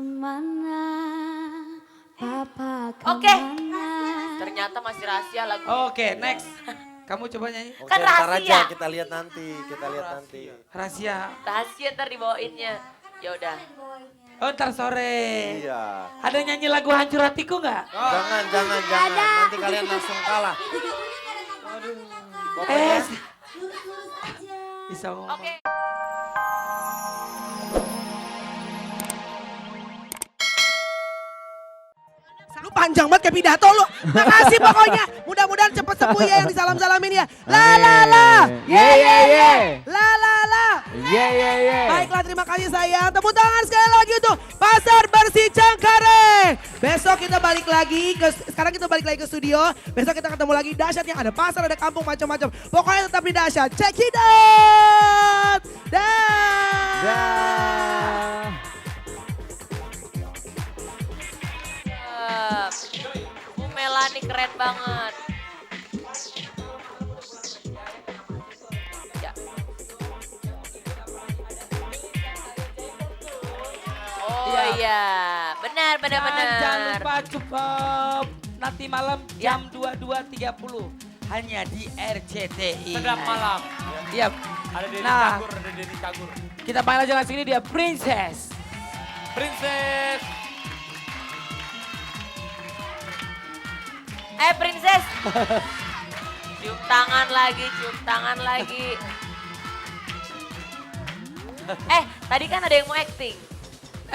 kemana, Papa Oke. kemana. Ternyata masih rahasia lagu. Oke, next. Kamu coba nyanyi. Oke, Kan ntar rahasia. aja kita lihat nanti, kita lihat nanti. Rahasia. Rahasia ntar dibawainnya. Ya udah. Oh, ntar sore. Iya. Ada nyanyi lagu Hancur Hatiku nggak? Jangan. Nanti kalian langsung kalah. Pokoknya Bisa ngomong. Oke. Lu panjang banget kayak pidato lu. Makasih pokoknya. Mudah-mudahan cepet sembuh ya yang disalam-salamin ya. La la la. Ye ye ye. La la la. Ye ye ye. Baiklah, terima kasih sayang. Tepuk tangan sekali lagi untuk Pasar Bersih Cengkareng. Besok kita balik lagi sekarang kita balik lagi ke studio. Besok kita ketemu lagi dahsyatnya, ada pasar, ada kampung, macam-macam. Pokoknya tetap di dahsyat. Check it out. Dah. Bu Melani keren banget. Ya. Oh iya, benar. Jangan lupa cukup nanti malam Ya. jam 22.30 hanya di RCTI. Sedap malam. Iya. Ada Denny Nah, Cagur, ada Denny Cagur. kita panggil aja sini dia Princess. Princess. Princess. Cium tangan lagi. Tadi kan ada yang mau acting.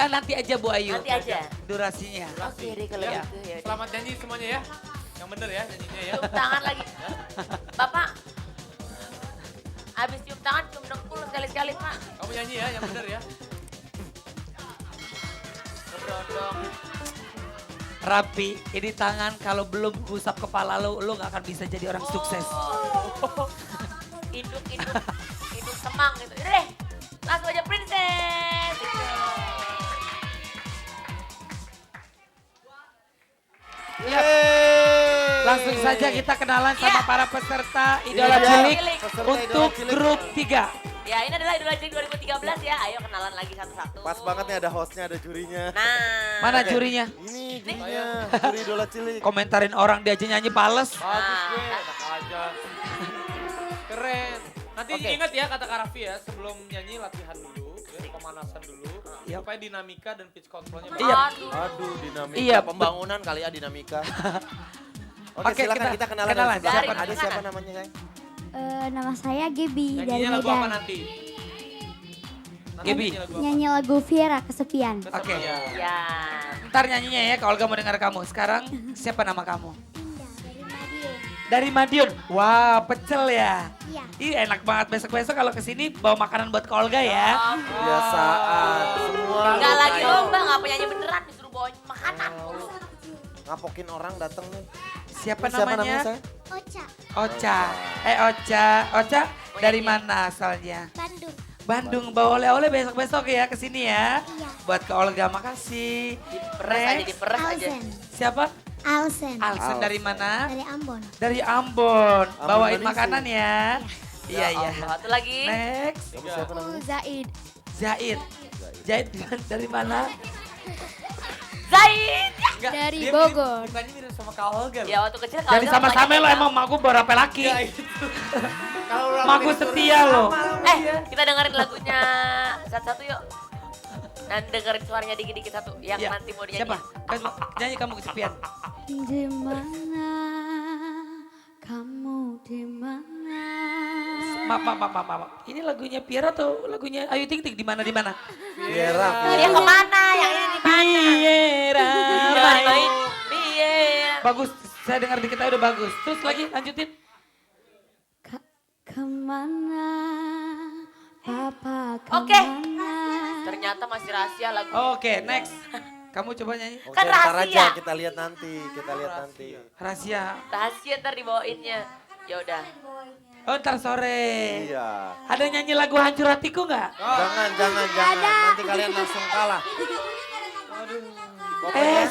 Nanti aja Bu Ayu. Nanti aja. Durasinya. Oke deh kalau Ya. gitu ya. Selamat nyanyi semuanya ya. Yang bener ya nyanyinya ya. Cium tangan lagi. Bapak. Habis cium tangan, cium dengkul sekali-sekali, Pak. Kamu nyanyi ya yang bener ya. Ngebrondong. Rapi, ini tangan kalau belum gusap kepala lu gak akan bisa jadi orang sukses. Induk semang gitu. Udah deh, langsung aja Princess. Iya. Langsung saja kita kenalan sama Ya. para peserta Idola Iya. Cilik Cilik. untuk Idola Cilik. grup 3. Ya ini adalah Idola Cilik 2013 ya. Ayo kenalan lagi satu-satu. pas banget nih ada hostnya, ada jurinya. Nah. Mana Oke. jurinya? Ini jurinya, juri Idola Cilik. Komentarin orang dia aja nyanyi pales. Bagus gue, enak aja. Keren. Nanti Oke. ingat ya kata Kak Raffi ya, sebelum nyanyi latihan dulu, ya, pemanasan dulu. Yap. Supaya dinamika dan pitch controlnya Iya. Aduh. Aduh, dinamika. Iya, Pembangunan kali ya dinamika. Oke, Oke, silakan kita kenalan. kenalan. Siapa? Dari Ada mana? siapa namanya, sayang? Nama saya Gebi dari Nyanyinya lagu apa Medan. nanti? Nanti Gebi. nyanyi lagu apa? Nyanyi lagu Viera Kesepian. Oke. Ya. Ntar nyanyinya ya kalau Olga mau dengar kamu. Sekarang siapa nama kamu? Indah dari Madiun. Dari Madiun. Wah, pecel ya. Iya. Ih, enak banget besok-besok kalau kesini bawa makanan buat ke Olga ya. Kebiasaan. Semua. Enggak lu lagi kayak lomba, nggak penyanyi beneran disuruh bawain makanan. ngapokin orang datang nih. Siapa Siapa namanya, namanya? sayang? Ocha, Ocha. Ocha dari mana asalnya? Bandung. Bandung. Bawa oleh-oleh besok-besok ya kesini ya. Iya. Buat ke Olga, makasih. Diperes aja. Alsen. Siapa? Alsen. Alsen dari mana? Dari Ambon. Dari Ambon. Bawain Manisih. makanan ya. Iya, iya. Satu lagi. Next. Kamu siapa namanya? Zaid. Zaid. Zaid dari mana? Zaid. Enggak, Dari dia Bogor. Mukanya mirip sama Kak Olga. Ya waktu kecil kalau Jadi sama-sama lo emang mak gue berapa laki. Mak gue setia lo. Kita dengerin lagunya satu-satu yuk. Nanti dengerin suaranya dikit-dikit satu yang Iya. nanti mau dinyanyi. Siapa? Kan nyanyi kamu kesepian. Di mana kamu, di mana? Maaf. Ini lagunya Piera atau lagunya Ayu Ting Ting di mana di mana? Viera. Dia kemana? Yang ini di mana? Piera. Main. Iya. Bagus, saya dengar dikit aja udah bagus. Terus lagi lanjutin. Kemana, Papa kemana? Oke. Ternyata masih rahasia lagu. Oke, next. Kamu coba nyanyi. Oke, Kan ntar rahasia. aja kita lihat nanti, kita lihat nanti. Rahasia. Rahasia ntar dibawainnya. Ya udah. Oh, ntar sore. Iya. Ada nyanyi lagu Hancur Hatiku nggak? Jangan. Nanti kalian langsung kalah. Pokoknya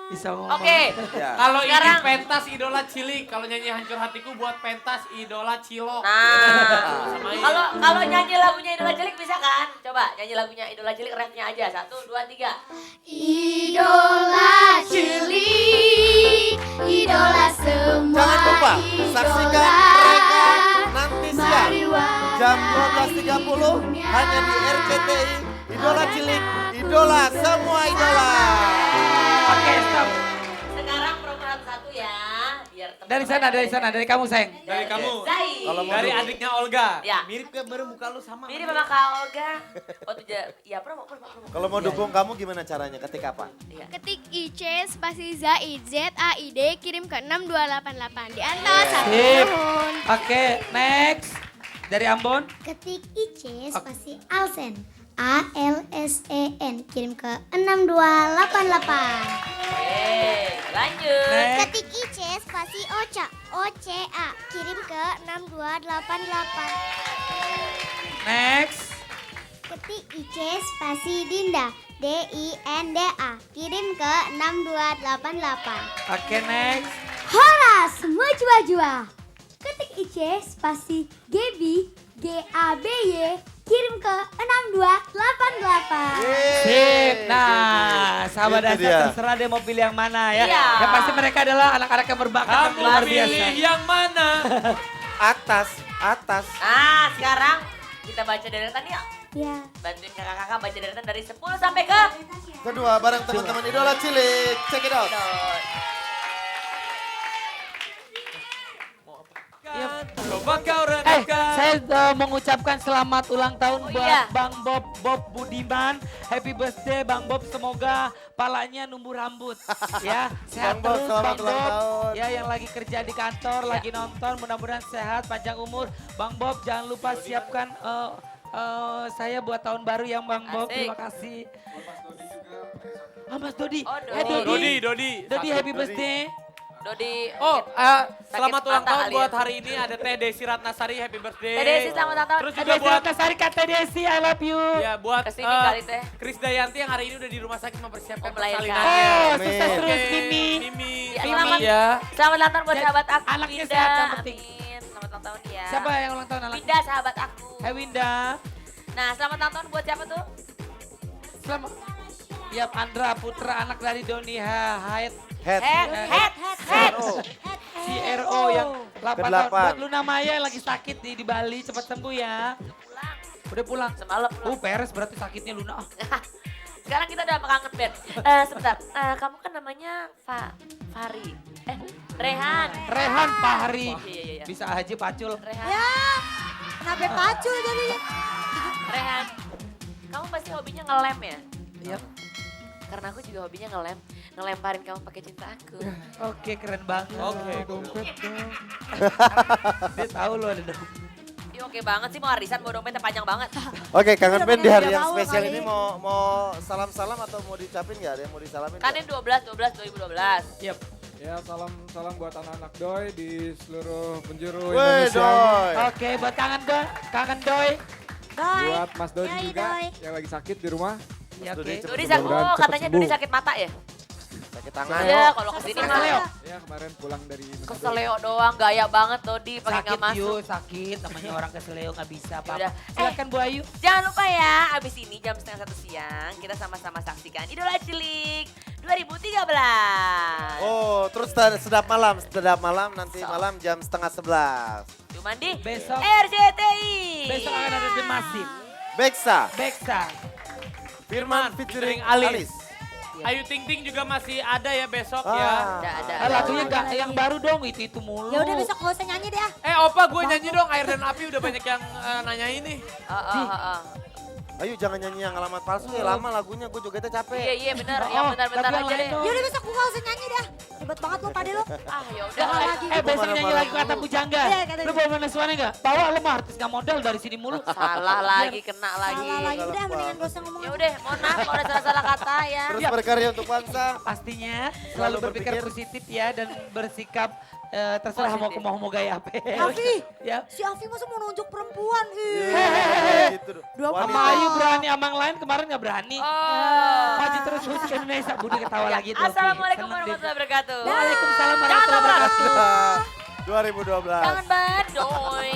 Bisa ngomong. Oke. Ya. Kalau ini Sekarang- pentas idola cilik, kalau nyanyi hancur hatiku buat pentas idola cilok. Nah, Samain. kalau nyanyi lagunya Idola Cilik bisa kan? Coba nyanyi lagunya Idola Cilik rapnya aja. 1, 2, 3. Idola cilik, idola semua Jangan lupa saksikan mereka nanti siang jam 12.30 hanya di RCTI Idola Cilik, idola semua idola. Oke, stop. Sekarang promo satu ya. Biar teman-teman Dari sana, dari kamu sayang. Dari kamu. Zai. Kalau mau Dari duduk. adiknya Olga. Ya. Mirip kayak baru muka lu sama. Mirip sama Kak Olga. Oh tuh ya promo. Kalau mau dukung kamu gimana caranya? Ketik apa? Iya. Ketik IC spasi Zaid, ZAID, kirim ke 6288. Diantar satu Sip. tahun. Oke, next. Dari Ambon. Ketik IC spasi Alsen, ALSEN, kirim ke 6288. Lanjut. Next. Ketik IC spasi OCA, OCA, kirim ke 6288. Next. Ketik IC spasi Dinda, DINDA, kirim ke 6288. Oke, next. Horas Mujwa-jua. Ketik IC spasi Gaby, GABY, kirim ke 6288. Sip. Nah, sahabat Itu dasar dia. terserah dia mau pilih yang mana ya. Iya. Yang pasti mereka adalah anak-anak yang berbakat dan Kamu luar pilih biasa. yang mana? Atas, atas. Nah sekarang kita baca deretan yuk. Ya. Bantuin kakak-kakak baca deretan dari 10 sampai ke Kedua bareng teman-teman Idola Cilik. Check it out. Coba kau Eh, renungkan. saya mengucapkan selamat ulang tahun Oh, buat iya. Bang Bob Budiman. Happy birthday Bang Bob, semoga palanya numbuh rambut. Ya, sehat Bang Bob, terus selamat Bang ulang Bob. tahun. Ya, yang lagi kerja di kantor, lagi nonton, mudah-mudahan sehat, panjang umur. Bang Bob, jangan lupa siapkan saya buat tahun baru ya Bang Bob. Asik. Terima kasih. Mas Dodi. Oh, Eh, Dodi. Dodi, happy birthday. Dodi. Oh, mungkin selamat sakit ulang mata tahun kali buat ya. hari ini ada Teh Desi Ratnasari, happy birthday. Teh Desi selamat ulang tahun. Terus Eh, juga Desi buat Ratnasari, Kak Teh Desi, I love you. ya buat Kesini kali, Teh. Chris Dayanti yang hari ini udah di rumah sakit mempersiapkan Oh, melahirkan. persalinannya. Oh, Amin. sukses terus Oke, Mimi. Mimi. Ya, Mimi selamat. ya. Selamat ulang tahun buat Dan sahabat aku. anaknya Winda. sehat, yang penting. Amin. Selamat ulang tahun ya. Siapa yang ulang tahun anak? Winda sahabat aku. Hai Winda. Nah selamat ulang tahun buat siapa tuh? Selamat. Ya Andra Putra, anak dari Doni Haid. Head. Head. Oh. CRO yang 8 tahun. Ke-8. Buat Luna Maya yang lagi sakit di Bali, cepat sembuh ya. Udah pulang. Semalam pulang. Peres berarti sakitnya Luna. Sekarang kita udah kangen band. Sebentar, kamu kan namanya Fari. Rehan. Rehan Pahari. Iya. Bisa aja pacul. Rehan. Kenapa pacul jadi? Rehan. Kamu pasti hobinya ngelem ya? Iya. Karena aku juga hobinya ngelem. Ngelemparin kamu pakai cinta aku. Oke, keren banget. Oke. Dia tahu loh ada dong. Ih, oke banget sih mau arisan bawa dompetnya panjang banget. Oke, kangen band di hari Udah yang tahu spesial kali. ini mau salam-salam atau mau dicapin nggak? Ada yang mau disalamin nggak? Kanin 2012. Yep. Ya salam buat anak-anak Doi di seluruh penjuru Weh, Indonesia. Doi. Oke, buat kangen Doi. Buat Mas Dodi Yoi, juga Doi. yang lagi sakit di rumah. Ya, Dodi oke. cepet Dodi Mudah-mudahan cepat katanya sembuh. Dodi sakit mata ya? Sakit tangan. Iya, kalau kesini mah Leo. Ya kemarin pulang dari Nusa Doi. keseleo doang, gaya banget Dodi pakai Sakit nggak masuk. yuk, sakit. Namanya orang keseleo nggak bisa apa-apa. Yaudah. Silakan Bu Ayu. Jangan lupa ya, abis ini jam 12:30 siang kita sama-sama saksikan Idola Cilik 2013. Oh, terus sedap malam nanti malam jam 10:30. Cuman di Besok. RCTI. Besok akan ada The Massive. Beksa, Beksa. Firman featuring Alis. Alis. Ayu Ting Ting juga masih ada ya besok Ah. ya. Ada. Lagunya nggak yang baru dong, itu mulu. Ya udah besok gak usah nyanyi deh. Opa gue nyanyi dong Air dan Api udah banyak yang nanyain nih. Ayo jangan nyanyi yang alamat palsu ya, lama lagunya gue jogetnya capek. Iya benar, Oh, yang benar-benar tapi yang aja lain deh. dong. Ya udah besok gue gak usah nyanyi dah. Ribet banget lu pade lu. Ah ya udah. Jangan lagi. Besok nyanyi marah-marah lagu kata mulu. pujangga. Iya, kata Lu bawa mana suaranya nggak? Bawa lu mah artis nggak modal dari sini mulu. Salah lagi, kena lagi. Salah lagi. Udah Galak mendingan gak usah ngomong. Ya udah, mohon maaf kalau ada salah-salah kata ya. Terus berkarya untuk bangsa. Pastinya selalu berpikir positif ya dan bersikap terserah mau gaya apa. Afi, Ya. si Afi masa mau nunjuk perempuan? Gitu. Dua Wanita. Sama Ayu berani, sama yang lain kemarin gak berani. Oh. Maju terus ke Indonesia, Budi ketawa lagi. tuh. Assalamualaikum Seneng deh. warahmatullahi wabarakatuh. Waalaikumsalam Jangan warahmatullahi nomor. wabarakatuh. 2012. Jangan badoy.